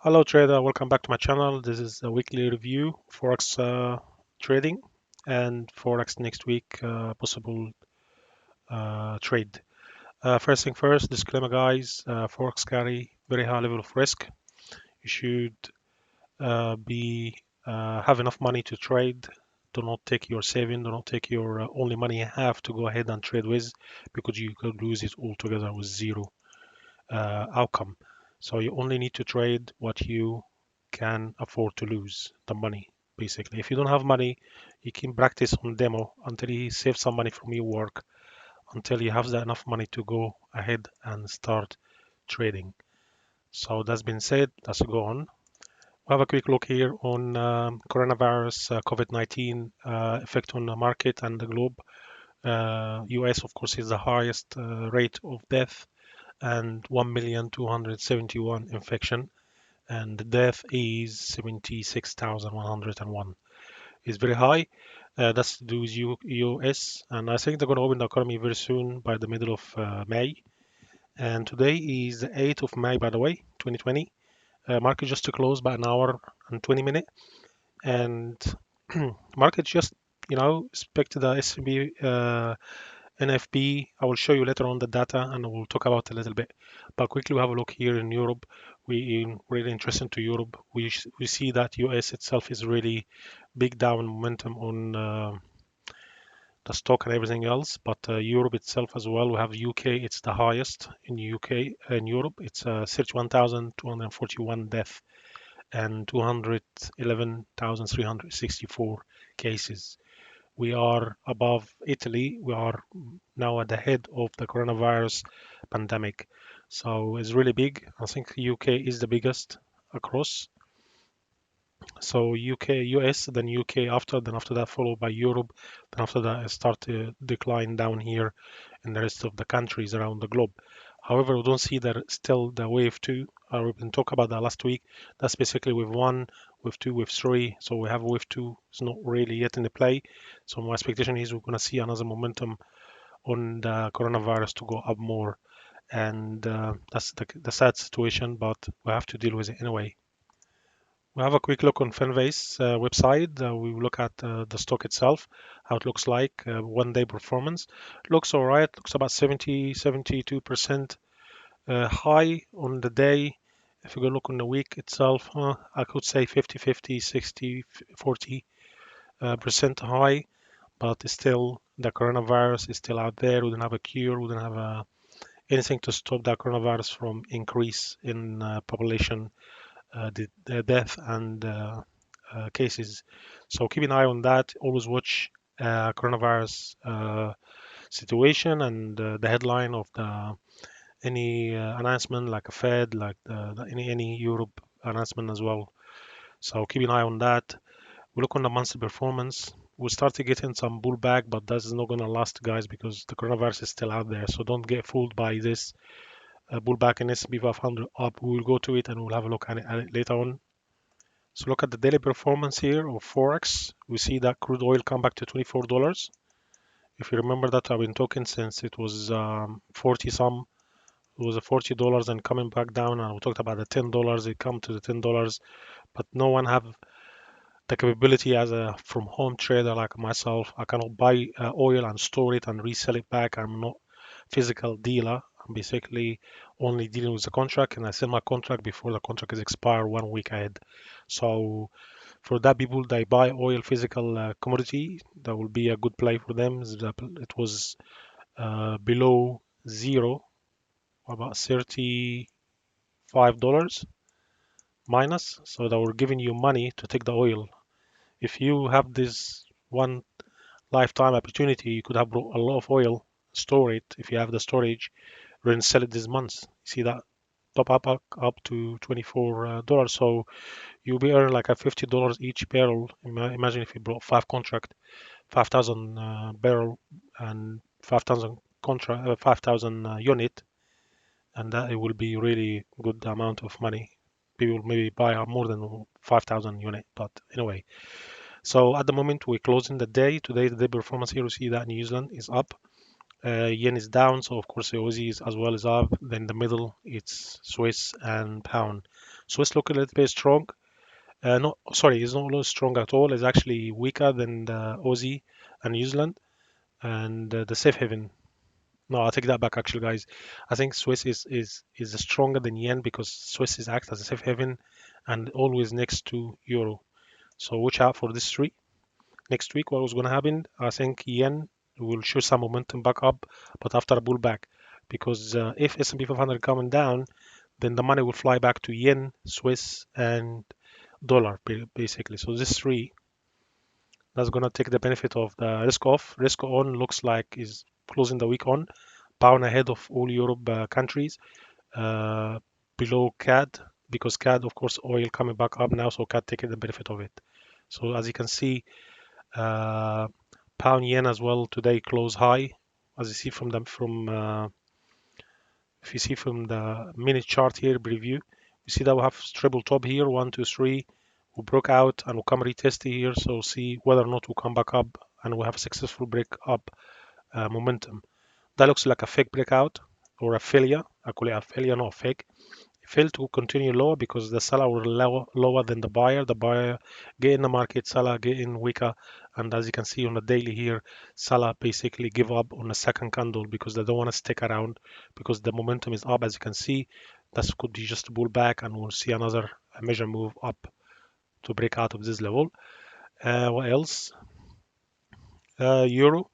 Hello trader, welcome back to my channel. This is a weekly review Forex trading and Forex next week possible trade. First thing first, disclaimer guys, Forex carry very high level of risk. You should be have enough money to trade. Do not take your saving, do not take your only money you have to go ahead and trade with because you could lose it altogether with zero outcome. So you only need to trade what you can afford to lose the money. Basically, if you don't have money, you can practice on demo until you save some money from your work, until you have enough money to go ahead and start trading. So that's been said, let's go on. We have a quick look here on coronavirus, COVID-19 effect on the market and the globe. US, of course, is the highest rate of death and 1,271 infection, and the death is 76,101. It's very high. That's to do with US, and I think they're going to open the economy very soon by the middle of May. And today is the 8th of May, by the way, 2020. Market just to close by an hour and 20 minutes, and market just expect the S&P NFP. I will show you later on the data and we'll talk about it a little bit. But quickly, we have a look here in Europe. We really interested to Europe. We see that US itself is really big down momentum on the stock and everything else. But Europe itself as well. We have UK. It's the highest in UK in Europe. It's 31,241 death and 211,364 cases. We are above Italy. We are now at the head of the coronavirus pandemic. So it's really big. I think UK is the biggest across. So UK, US, then UK then after that followed by Europe, then after that it start to decline down here in the rest of the countries around the globe. However, we don't see that still the wave two. We've been talking about that last week. That's basically wave one, wave two, wave three. So we have wave two. It's not really yet in the play. So my expectation is we're going to see another momentum on the coronavirus to go up more. And that's the sad situation, but we have to deal with it anyway. We have a quick look on Finbase website. We look at the stock itself, how it looks like, one day performance. Looks all right, looks about 70, 72% high on the day. If you go look on the week itself, I could say 50, 50, 60, 40 percent high, but still the coronavirus is still out there. We don't have a cure. We don't have anything to stop the coronavirus from increase in population, the death and cases. So keep an eye on that. Always watch coronavirus situation and the headline of the any announcement like a Fed, like any Europe announcement as well. So keep an eye on that. We look on the monthly performance. We start to get in some pullback, but that is not going to last, guys, because the coronavirus is still out there. So don't get fooled by this pullback in S&P 500 up. We will go to it and we'll have a look at it later on. So look at the daily performance here of Forex. We see that crude oil come back to $24. If you remember that, I've been talking since it was 40 some. It was a $40 and coming back down, and we talked about the $10. It come to the $10, but no one have the capability as a from home trader like myself. I cannot buy oil and store it and resell it back. I'm not physical dealer. I'm basically only dealing with the contract, and I sell my contract before the contract is expired 1 week ahead. So for that people, they buy oil physical commodity. That will be a good play for them. It was below zero, about $35 minus. So they were giving you money to take the oil. If you have this one lifetime opportunity, you could have brought a lot of oil, store it if you have the storage, then sell it this month. See that top up to $24. So you'll be earning like a $50 each barrel. Imagine if you brought five contract, 5,000 barrel and 5,000 contract, 5,000 unit, and that it will be really good amount of money. People maybe buy more than 5,000 unit, but anyway. So at the moment we're closing the day. Today the day performance here, we see that New Zealand is up, yen is down, so of course the Aussie is as well as up. Then the middle it's Swiss and pound. Swiss look a little bit strong. No, sorry, it's not strong at all. It's actually weaker than the Aussie and New Zealand and the safe haven. No, I take that back actually, guys. I think Swiss is stronger than yen because Swiss is act as a safe haven and always next to euro. So watch out for this three. Next week, what was going to happen? I think yen will show some momentum back up, but after a pullback, because if S&P 500 coming down, then the money will fly back to yen, Swiss, and dollar basically. So this three that's going to take the benefit of the risk off. Risk on looks like is closing the week on, pound ahead of all Europe countries, uh, below CAD because CAD, of course, oil coming back up now, so CAD taking the benefit of it. So as you can see, uh, pound yen as well today close high, as you see from the from if you see from the minute chart here preview, you see that we have triple top here, one, two, three. We broke out and we'll come retest here, so see whether or not we'll come back up and we have a successful break up momentum. That looks like a fake breakout or a failure. I call it a failure, not a fake. Failed to continue lower because the seller were lower than the buyer. The buyer get in the market, seller get in weaker, and as you can see on the daily here, seller basically give up on the second candle because they don't want to stick around because the momentum is up. As you can see, that could be just a pullback, and we'll see another major move up to break out of this level. What else? Euro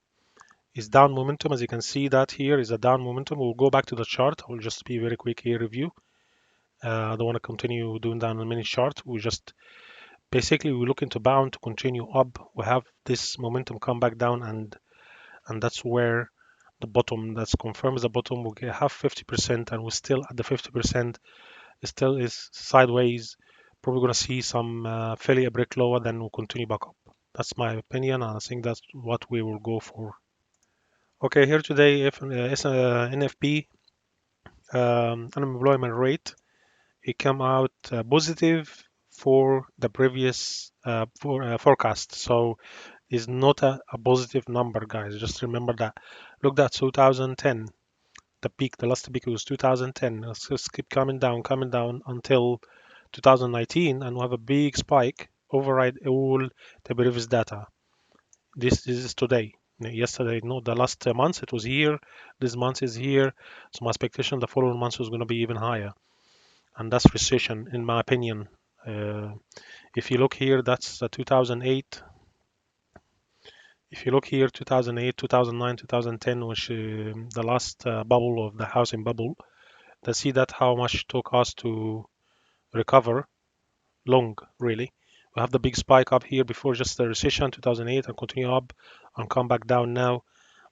is down momentum. As you can see, that here is a down momentum. We'll go back to the chart. I'll just be very quick here review. I don't want to continue doing that on the mini chart. We just basically we're looking to bound to continue up. We have this momentum come back down, and that's where the bottom that's confirms the bottom. We have 50%, and we're still at the 50%. It still is sideways. Probably going to see some failure break lower, then we'll continue back up. That's my opinion, and I think that's what we will go for. Okay, here today, if NFP unemployment rate it came out positive for the previous forecast. So it's not a positive number, guys. Just remember that. Look at 2010, the peak, the last peak was 2010. Let's just keep coming down until 2019, and we have a big spike, override all the previous data. This is today. Yesterday, no, the last month it was here. This month is here. So my expectation the following months was going to be even higher, and that's recession, in my opinion. Uh, if you look here, that's 2008. If you look here, 2008, 2009, 2010, which the last bubble of the housing bubble, they see that how much took us to recover long, really. We have the big spike up here before just the recession, 2008, and continue up and come back down now.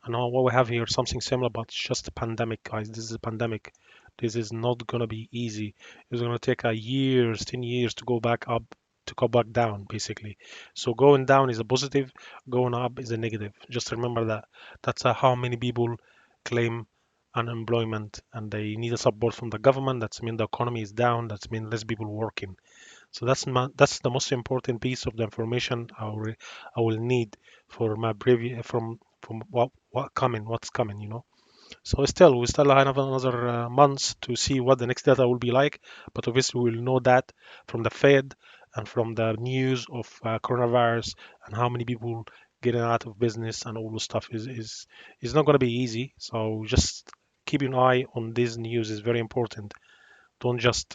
And now what we have here, something similar, but it's just a pandemic, guys. This is a pandemic. This is not gonna be easy. It's gonna take a years, 10 years to go back up, to go back down, basically. So going down is a positive, going up is a negative. Just remember that. That's how many people claim unemployment and they need a support from the government. That's mean the economy is down. That's mean less people working. So that's the most important piece of the information I will need for my previous from what's coming, you know. So still we still have another months to see what the next data will be like, but obviously we'll know that from the Fed and from the news of coronavirus and how many people getting out of business and all this stuff is not going to be easy. So just keep an eye on this news is very important. Don't just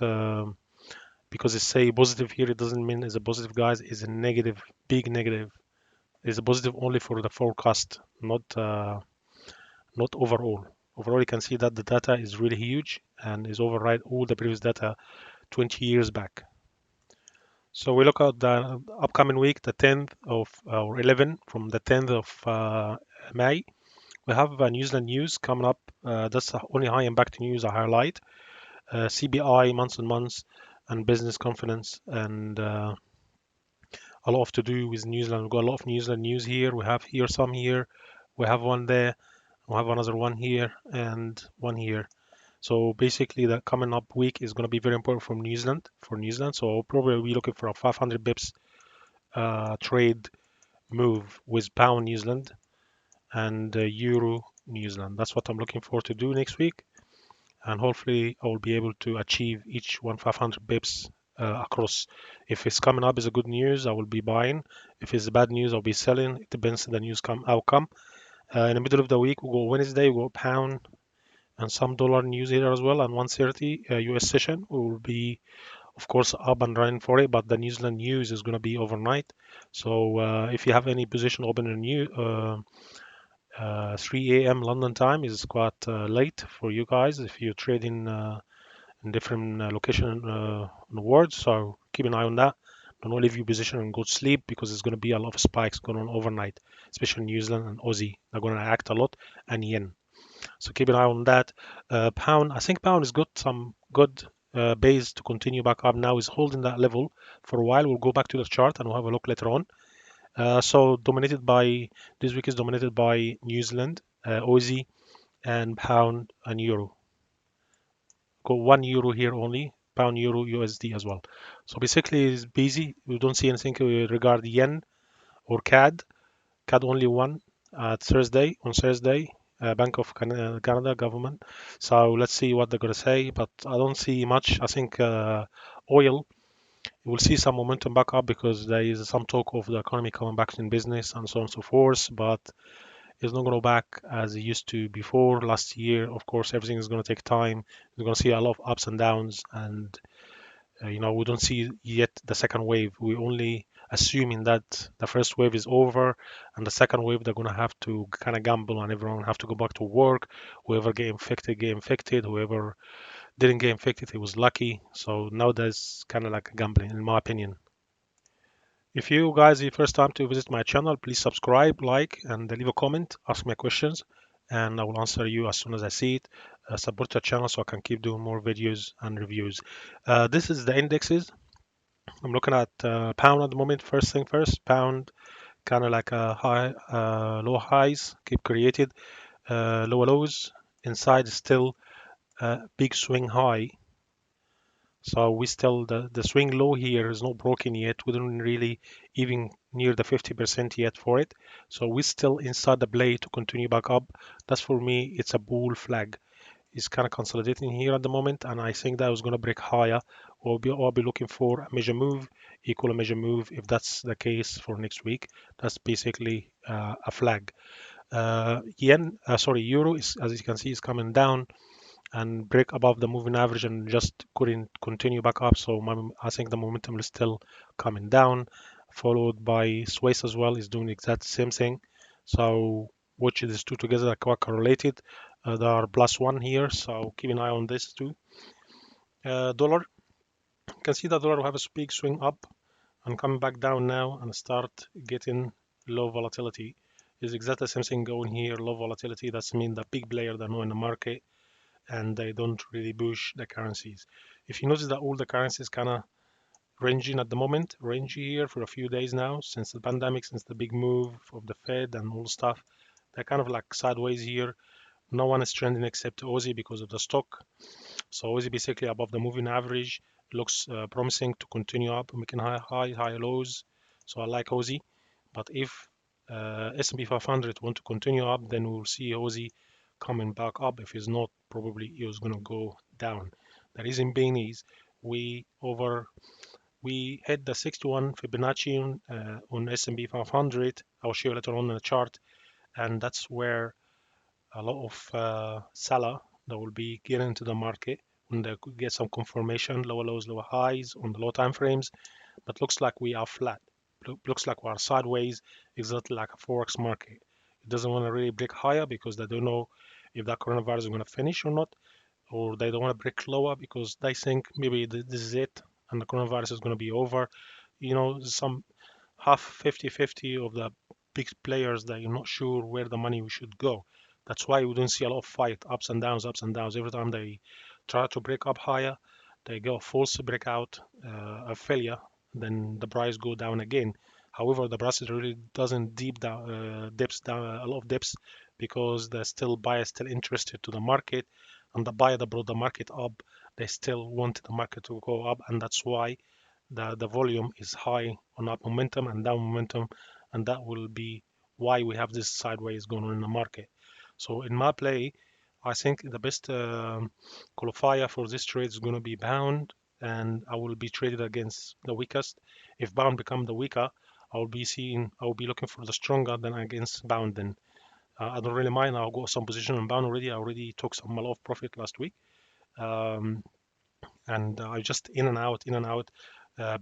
because it say positive here, it doesn't mean it's a positive, guys. It's a negative, big negative. It's a positive only for the forecast, not overall. Overall, you can see that the data is really huge and is override all the previous data 20 years back. So we look at the upcoming week, the 10th of or 11 from the 10th of May. We have New Zealand news coming up. That's the only high impact news I highlight. CBI months and months and business confidence and a lot of to do with New Zealand. We've got a lot of New Zealand news here. We have here some here. We have one there. We have another one here and one here. So basically, the coming up week is going to be very important from New Zealand for New Zealand. So I'll probably be looking for a 500 bips trade move with pound New Zealand and euro New Zealand. That's what I'm looking for to do next week, and hopefully I will be able to achieve each one 500 bips across. If it's coming up as a good news, I will be buying. If it's bad news, I'll be selling. It depends on the news outcome. In the middle of the week, we go Wednesday, we go pound and some dollar news here as well. And 1:30 US session will be, of course, up and running for it. But the New Zealand news is going to be overnight. So if you have any position open in new 3 a.m. London time is quite late for you guys if you're trading in different location in the world. So keep an eye on that. Don't leave your position and go to sleep because there's going to be a lot of spikes going on overnight, especially New Zealand and Aussie. They're going to act a lot, and yen. So keep an eye on that. Pound, I think pound has got some good base to continue back up now. Is holding that level for a while. We'll go back to the chart and we'll have a look later on. So dominated by this week is dominated by New Zealand, Aussie, and pound and euro. Go €1 here only, pound euro USD as well. So basically it's busy. We don't see anything regarding yen or CAD. CAD only one at Thursday on Thursday. Bank of Canada government. So let's see what they're gonna say. But I don't see much. I think oil. We'll see some momentum back up because there is some talk of the economy coming back in business and so on and so forth. But it's not going to go back as it used to before last year. Of course, everything is going to take time. We're going to see a lot of ups and downs, and we don't see yet the second wave. We only assuming that the first wave is over, and the second wave they're going to have to kind of gamble, and everyone have to go back to work. Whoever get infected, get infected. Whoever didn't get infected, he was lucky. So now there's kind of like a gambling, in my opinion. If you guys the first time to visit my channel, please subscribe, like, and leave a comment. Ask me questions, and I will answer you as soon as I see it. Support the channel so I can keep doing more videos and reviews. This is the indexes. I'm looking at pound at the moment. First thing first, pound kind of like a high, low highs keep created, lower lows. Inside is still big swing high. So we still the swing low here is not broken yet. We don't really even near the 50% yet for it. So we still inside the play to continue back up. That's for me, it's a bull flag. It's kind of consolidating here at the moment, and I think that was going to break higher. I'll be looking for a major move, equal a major move. If that's the case for next week, that's basically a flag. Euro is, as you can see, is coming down and break above the moving average and just couldn't continue back up. So I think the momentum is still coming down, followed by Swiss as well is doing exact same thing. So watch these two together are quite correlated. They are +1 here, so keep an eye on this too. Dollar, you can see the dollar will have a big swing up and coming back down now and start getting low volatility. Is exactly the same thing going here, low volatility. That's mean the big player that know in the market and they don't really push the currencies. If you notice that all the currencies kind of ranging at the moment, rangy here for a few days now, since the pandemic, since the big move of the Fed and all stuff, they're kind of like sideways here. No one is trending except Aussie because of the stock. So Aussie basically above the moving average looks promising to continue up, making high lows. So I like Aussie, but if S&P 500 want to continue up, then we'll see Aussie coming back up. If it's not, probably it was going to go down. The reason being is we over we hit the 61 Fibonacci on S&P 500. I'll show you later on in the chart, and that's where a lot of seller that will be getting into the market when they could get some confirmation, lower lows, lower highs on the low time frames. But looks like we are flat. Looks like we are sideways, exactly like a forex market. It doesn't want to really break higher because they don't know if that coronavirus is going to finish or not, or they don't want to break lower because they think maybe this is it and the coronavirus is going to be over. Some half 50-50 of the big players that you're not sure where the money should go. That's why we don't see a lot of fight, ups and downs, ups and downs. Every time they try to break up higher, they go false breakout, a failure, then the price go down again. However, the price really doesn't dips down a lot of dips because there's still buyers still interested to the market, and the buyer that brought the market up, they still want the market to go up, and that's why the volume is high on up momentum and down momentum, and that will be why we have this sideways going on in the market. So in my play, I think the best qualifier for this trade is going to be pound and I will be traded against the weakest. If bound become the weaker, I will be looking for the stronger than against bound. Then I don't really mind. I'll go some position on bound already. I already took some lot of profit last week. Um, and I just in and out,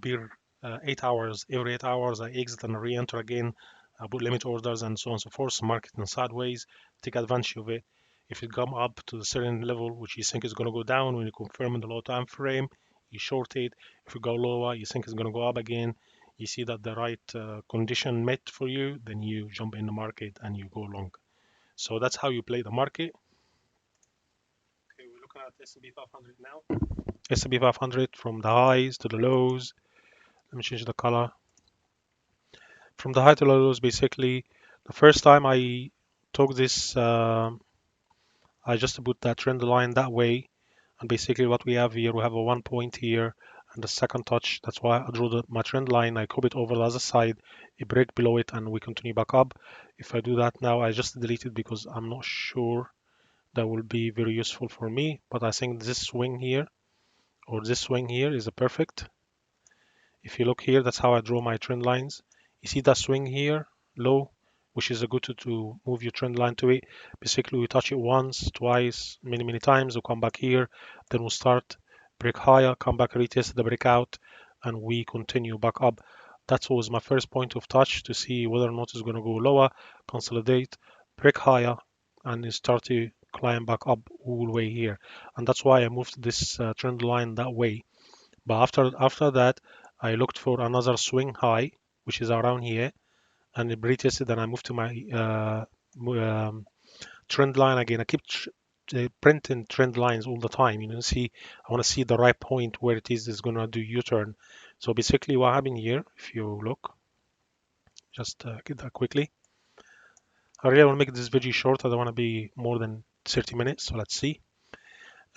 beer 8 hours. Every 8 hours, I exit and re-enter again. I put limit orders and so on and so forth. Market in sideways, take advantage of it. If it come up to the certain level, which you think is going to go down, when you confirm in the low time frame, you short it. If you go lower, you think it's going to go up again. You see that the right condition met for you, then you jump in the market and you go long. So that's how you play the market. Okay, we're looking at S&P 500 now. S&P 500 from the highs to the lows. Let me change the color. From the high to the lows, basically, the first time I took this, I just put that trend line that way. And basically what we have here, we have a 1 point here and the second touch. That's why I drew my trend line. I copy it over the other side, a break below it, and we continue back up. If I do that now, I just delete it because I'm not sure that will be very useful for me. But I think this swing here or this swing here is a perfect. If you look here, that's how I draw my trend lines. You see that swing here, low, which is a good to move your trend line to it. Basically, we touch it once, twice, many times. We'll come back here, then we'll start break higher, come back, retest the breakout, and we continue back up. That was my first point of touch to see whether or not it's going to go lower, consolidate, break higher, and start to climb back up all the way here. And that's why I moved this trend line that way. But after that, I looked for another swing high, which is around here, and it retested. And I moved to my trend line again. I keep printing trend lines all the time. I want to see the right point where it is going to do U-turn. So basically, what happened here, if you look, just get that quickly. I really want to make this video short. I don't want to be more than 30 minutes. So let's see.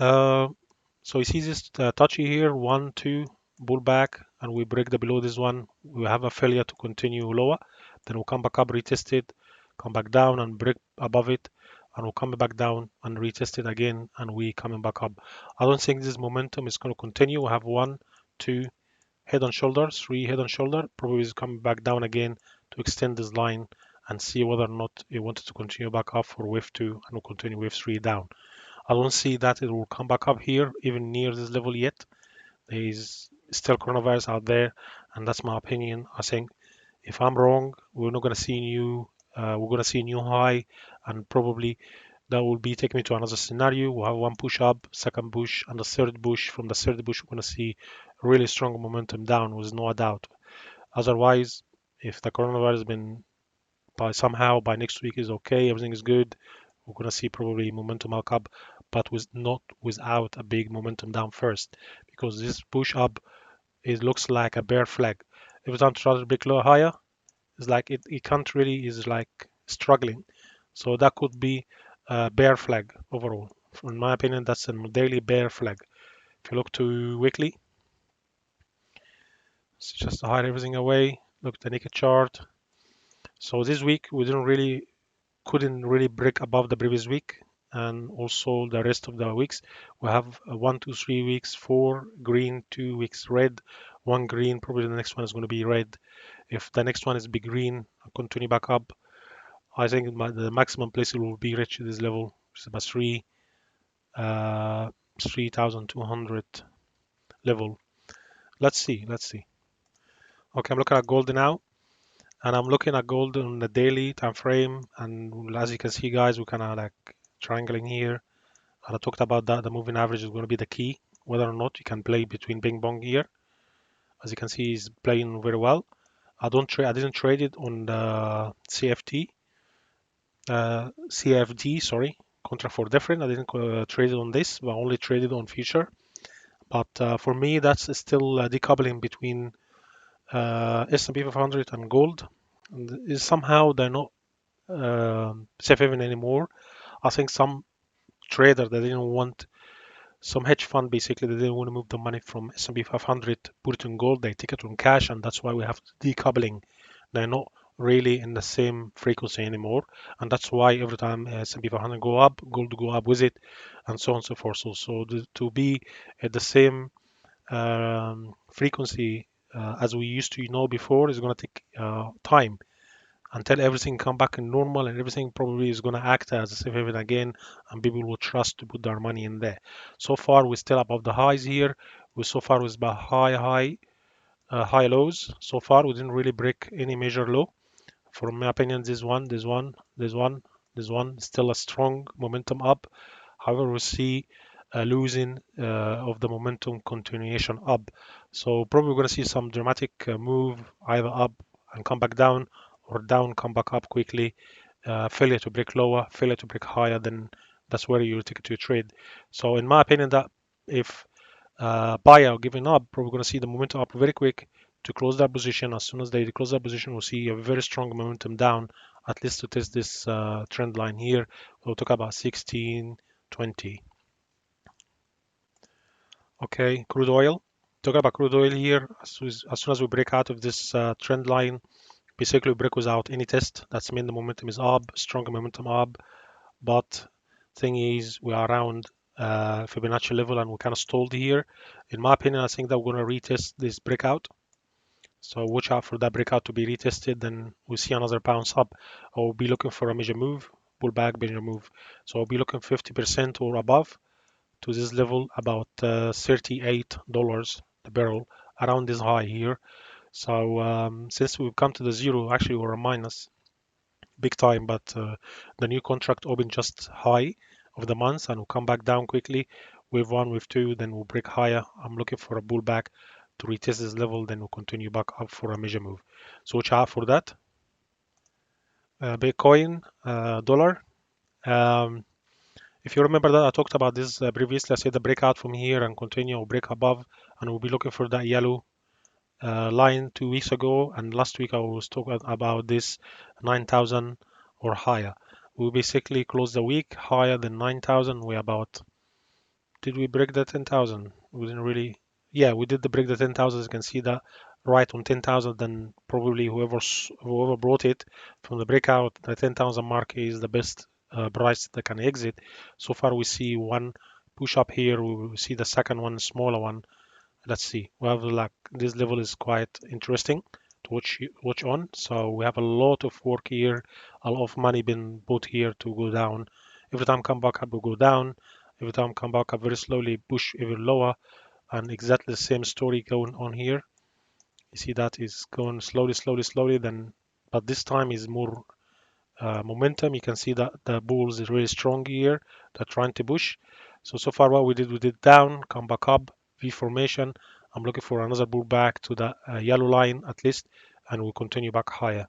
Uh, So you see this touchy here, 1, 2, pull back, and we break the below this one. We have a failure to continue lower. Then we'll come back up, retest it, come back down and break above it, and we'll come back down and retest it again, and we coming back up. I don't think this momentum is going to continue. We have 1, 2, head and shoulder, 3 head and shoulder. Probably is coming back down again to extend this line and see whether or not it wanted to continue back up for wave 2, and we'll continue wave 3 down. I don't see that it will come back up here, even near this level yet. There is still coronavirus out there, and that's my opinion. I think if I'm wrong, we're not going to see we're going to see a new high, and probably that will be taking me to another scenario. We'll have one push up, second push, and the third push. From the third push, we're going to see really strong momentum down, with no doubt. Otherwise, if the coronavirus has been by next week is okay, everything is good, we're gonna see probably momentum up, but not without a big momentum down first, because this push up it looks like a bear flag. Every time it tries to break lower higher, it's like it can't really is like struggling. So that could be a bear flag overall. In my opinion, that's a daily bear flag. If you look to weekly, it's just to hide everything away. Look at the naked chart. So this week we couldn't really break above the previous week, and also the rest of the weeks we have 1 2 3 weeks, 4 green, 2 weeks red, one green. Probably the next one is going to be red. If the next one is big green, I'll continue back up. I think the maximum place it will be reached this level, which is about 3,200 level. Let's see. Okay, I'm looking at gold now, and I'm looking at gold on the daily time frame, and as you can see, guys, we kind of like triangling here. And I talked about that. The moving average is going to be the key, whether or not you can play between ping pong here. As you can see, he's playing very well. I didn't trade it on the CFD, sorry, contract for different. I didn't trade it on this, but only traded on future. But for me, that's still decoupling between S&P 500 and gold. And somehow they're not safe haven anymore. I think some trader they didn't want some hedge fund basically they didn't want to move the money from S&P 500, put it in gold, they take it on cash, and that's why we have decoupling. They're not really in the same frequency anymore, and that's why every time S&P 500 go up, gold go up with it, and so on and so forth. To be at the same frequency as we used to know before is going to take time until everything come back in normal, and everything probably is going to act as a safe haven again, and people will trust to put their money in there. So far we're still above the highs here. We so far was about high lows. So far we didn't really break any major low. From my opinion, this one, still a strong momentum up. However, we see a losing of the momentum continuation up. So probably we're going to see some dramatic move either up and come back down, or down, come back up quickly. Failure to break lower, failure to break higher, then that's where you take it to trade. So in my opinion, that if buyer giving up, probably going to see the momentum up very quick to close that position. As soon as they close that position, we'll see a very strong momentum down, at least to test this trend line here. We'll talk about 1620. Okay, crude oil. Talk about crude oil here. As soon as we break out of this trend line, basically we break without any test. That's mean the momentum is up, strong momentum up. But thing is, we are around Fibonacci level and we kind of stalled here. In my opinion, I think that we're going to retest this breakout. So watch out for that breakout to be retested. Then we see another bounce up. I'll be looking for a major move, pullback, major move. So I'll be looking 50% or above to this level, about $38 the barrel, around this high here. So since we've come to the zero, actually we're a minus big time, but the new contract opened just high of the month and will come back down quickly. Wave one, wave two, then we'll break higher. I'm looking for a pullback to retest this level, then we'll continue back up for a major move. So watch out for that. Bitcoin, dollar. Um, if you remember that I talked about this previously, I said the breakout from here and continue or break above, and we'll be looking for that yellow line 2 weeks ago, and last week I was talking about this 9,000 or higher. We basically closed the week higher than 9,000. We about, did we break the 10,000? We didn't really. Yeah, we did the break the 10,000. You can see that right on 10,000. Then probably whoever brought it from the breakout, the 10,000 mark is the best price that can exit. So far we see one push up here. We will see the second one, smaller one. Let's see. We have like this level is quite interesting to watch on. So we have a lot of work here, a lot of money been put here to go down. Every time come back up, we go down. Every time come back up, very slowly push even lower, and exactly the same story going on here. You see that is going slowly, slowly, slowly. Then, but this time is more momentum. You can see that the bulls is really strong here. They're trying to push. So far what we did down, come back up, V formation. I'm looking for another pullback to the yellow line at least, and we'll continue back higher.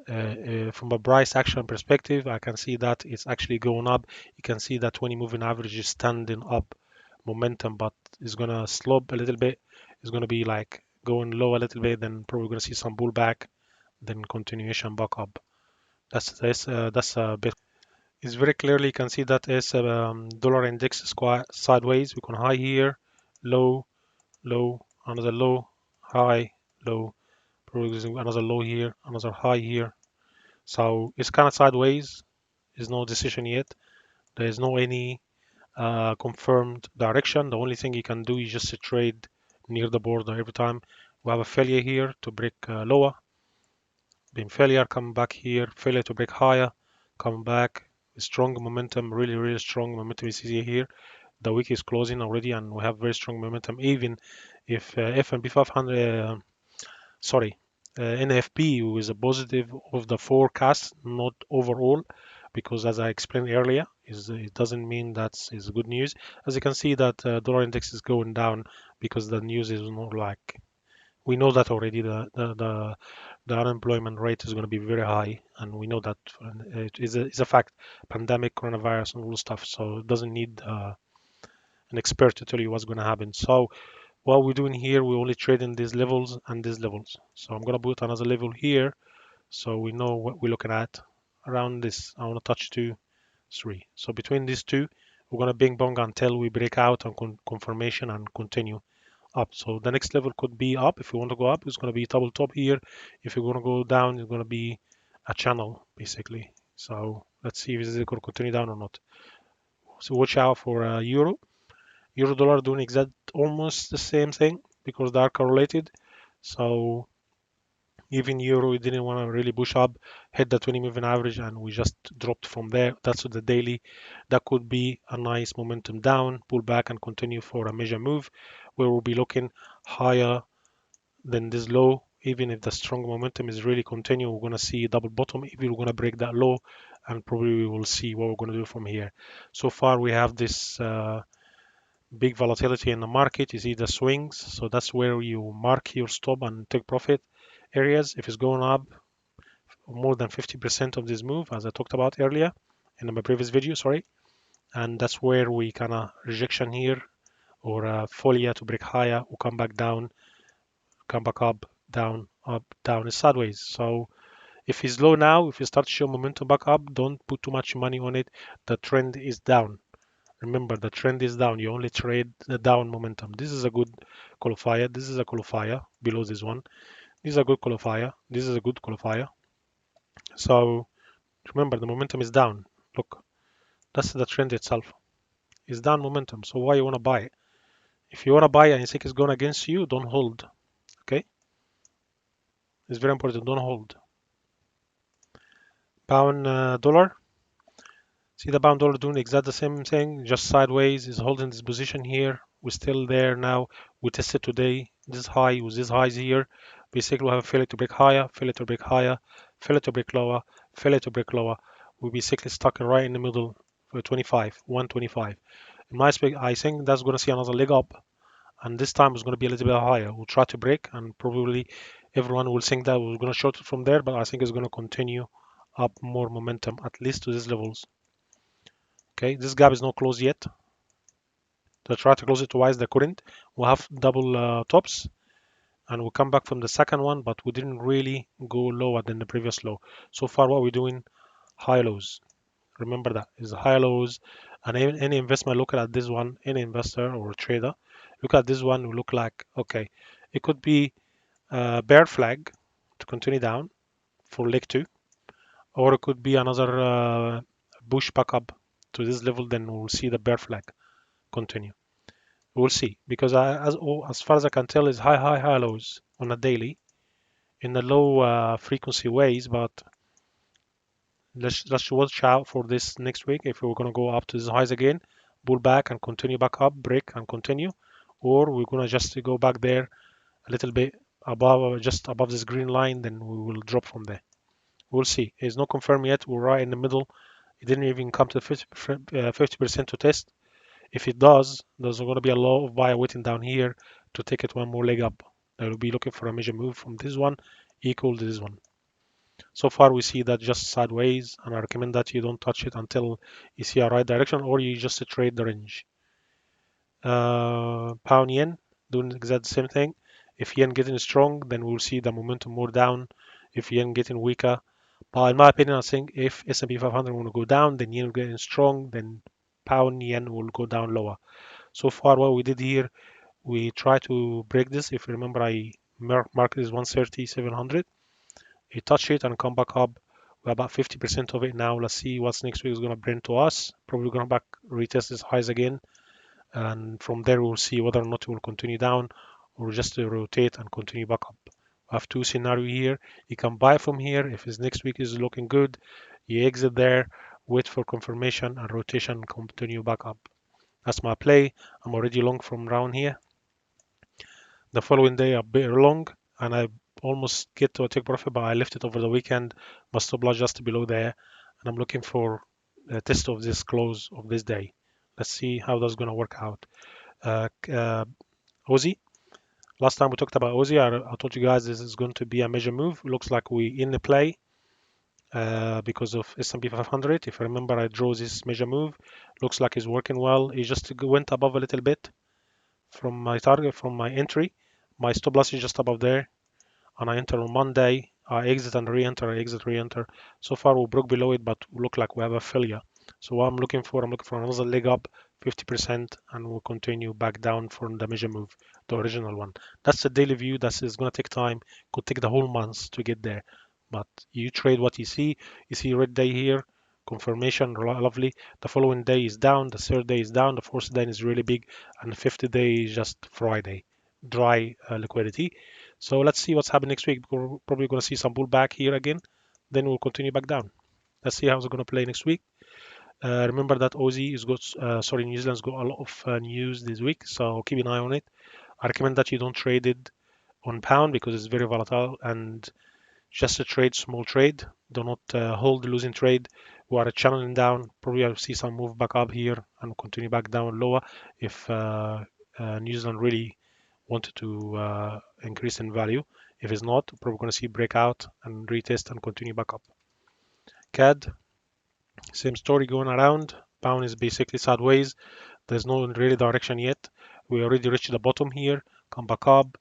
From a price action perspective, I can see that it's actually going up. You can see that 20 moving average is standing up momentum, but it's gonna slope a little bit. It's gonna be like going low a little bit, then probably gonna see some pullback, then continuation back up. That's a bit. It's very clearly you can see that as dollar index is quite sideways. We can high here, low, low, another low, high, low, probably another low here, another high here. So it's kind of sideways. There's no decision yet. There is no any confirmed direction. The only thing you can do is just to trade near the border every time we have a failure here to break lower. Been failure, come back here, failure to break higher, come back, strong momentum, really, really strong momentum is here. The week is closing already, and we have very strong momentum. Even if F&B 500, sorry, NFP was a positive of the forecast, not overall, because as I explained earlier, it doesn't mean that's is good news. As you can see, that dollar index is going down because the news is not like we know that already. The unemployment rate is going to be very high, and we know that it's a fact. Pandemic, coronavirus, and all the stuff. So it doesn't need an expert to tell you what's going to happen. So what we're doing here, we only trade in these levels and these levels. So I'm going to put another level here, so we know what we're looking at around this. I want to touch 2, 3. So between these two, we're going to bing bong until we break out on confirmation and continue up. So the next level could be up. If you want to go up, it's going to be double top here. If you're going to go down, it's going to be a channel basically. So let's see if this is going to continue down or not. So watch out for euro. Euro dollar doing exact almost the same thing because they are correlated. So even euro, we didn't want to really push up, hit the 20 moving average, and we just dropped from there. That's the daily. That could be a nice momentum down, pull back, and continue for a major move where we'll be looking higher than this low. Even if the strong momentum is really continue, we're going to see double bottom. Even we're going to break that low, and probably we will see what we're going to do from here. So far, we have this big volatility in the market. You see the swings, so that's where you mark your stop and take profit areas. If it's going up more than 50% of this move, as I talked about earlier in my previous video, sorry, and that's where we kind of rejection here or folia to break higher, will come back down, come back up, down, is sideways. So if it's low now, if you start to show momentum back up, don't put too much money on it. The trend is down. Remember, the trend is down. You only trade the down momentum. This is a good qualifier. This is a qualifier below this one. This is a good qualifier. This is a good qualifier. So remember, the momentum is down. Look, that's the trend itself. It's down momentum. So why you want to buy it? If you want to buy and you think it's going against you, don't hold. Okay? It's very important. Don't hold. Pound dollar. See the pound dollar doing exactly the same thing, just sideways. Is holding this position here. We're still there now. We tested today. This high was this highs here. Basically, we have a failure to break higher, failure to break higher, failure to break lower, failure to break lower. We're basically stuck right in the middle for 25, 125. In my spec, I think that's going to see another leg up, and this time it's going to be a little bit higher. We'll try to break, and probably everyone will think that we're going to short it from there, but I think it's going to continue up more momentum, at least to these levels. Okay, this gap is not closed yet. They try to close it twice, they couldn't. We'll have double tops, and we'll come back from the second one, but we didn't really go lower than the previous low. So far, what we're doing, high lows. Remember that is high lows, and any investment look at this one, any investor or trader, look at this one, will look like okay, it could be a bear flag to continue down for leg two, or it could be another push back up to this level. Then we'll see the bear flag continue. We'll see because as far as I can tell, is high lows on a daily in the low frequency ways, but let's watch out for this next week if we're going to go up to these highs again, pull back and continue back up, break and continue, or we're going to just go back there a little bit above, just above this green line, then we will drop from there. We'll see. It's not confirmed yet. We're right in the middle. It didn't even come to 50% to test. If it does, there's going to be a lot of buyer waiting down here to take it one more leg up. They will be looking for a major move from this one equal to this one. So far, we see that just sideways, and I recommend that you don't touch it until you see a right direction, or you just trade the range. Pound yen doing exactly the same thing. If yen getting strong, then we'll see the momentum more down. If yen getting weaker, but in my opinion, I think if S&P 500 will go down, then yen will getting strong, then pound yen will go down lower. So far, what we did here, we try to break this. If you remember, I marked this 130, 700. You touch it and come back up. We're about 50% of it now. Let's see what's next week is going to bring to us. Probably going to back retest these highs again. And from there, we'll see whether or not it will continue down or just rotate and continue back up. I have two scenarios here. You can buy from here. If his next week is looking good, you exit there, wait for confirmation and rotation, continue back up. That's my play. I'm already long from round here. The following day, a bit long, and I almost get to a take profit, but I left it over the weekend. My stop loss just below there, and I'm looking for a test of this close of this day. Let's see how that's going to work out. Aussie. Last time we talked about Aussie, I told you guys this is going to be a major move. Looks like we in the play because of S&P 500. If I remember, I drew this major move. Looks like it's working well. It just went above a little bit from my target, from my entry. My stop loss is just above there, and I enter on Monday. I exit and re-enter, I exit, re-enter. So far we broke below it, but look like we have a failure. So what I'm looking for another leg up, 50%, and we'll continue back down from the major move, the original one. That's the daily view. That is going to take time. Could take the whole month to get there. But you trade what you see. You see red day here. confirmation, lovely. The following day is down, the third day is down, the fourth day is really big, and the fifth day is just Friday, dry liquidity. So let's see what's happening next week. We're probably going to see some pullback here again, then we'll continue back down. Let's see how it's going to play next week. Remember that Aussie is got, sorry, New Zealand's got a lot of news this week, so keep an eye on it. I recommend that you don't trade it on pound because it's very volatile, and just a trade, small trade. Do not hold the losing trade. We are channeling down. Probably I'll see some move back up here and continue back down lower if New Zealand really wanted to increase in value. If it's not, probably going to see breakout and retest and continue back up. CAD, same story going around. Pound is basically sideways. There's no really direction yet. We already reached the bottom here. Come back up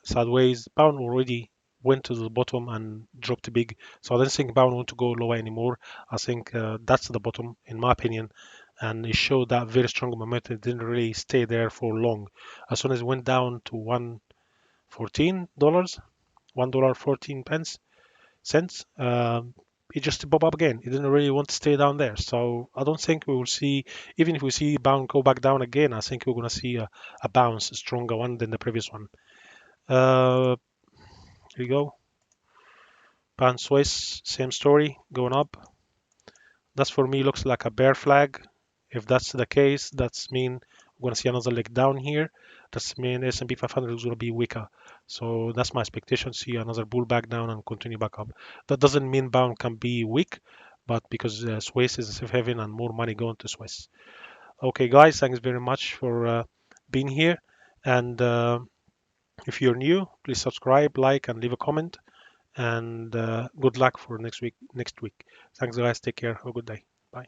sideways. Pound already went to the bottom and dropped big. So I don't think pound want to go lower anymore. I think that's the bottom, in my opinion. And it showed that very strong momentum. It didn't really stay there for long. As soon as it went down to $1.14, $1.14 cents, it just pop up again. It didn't really want to stay down there. So I don't think we will see, even if we see pound go back down again, I think we're going to see a bounce, a stronger one than the previous one. Here we go. Pound Swiss, same story, going up. That for me looks like a bear flag. If that's the case, that's mean we're gonna see another leg down here. That's mean S&P 500 is gonna be weaker. So that's my expectation. See another pullback down and continue back up. That doesn't mean pound can be weak, but because Swiss is a safe haven and more money going to Swiss. Okay, guys, thanks very much for being here. And if you're new, please subscribe, like, and leave a comment. And good luck for next week. Thanks, guys. Take care. Have a good day. Bye.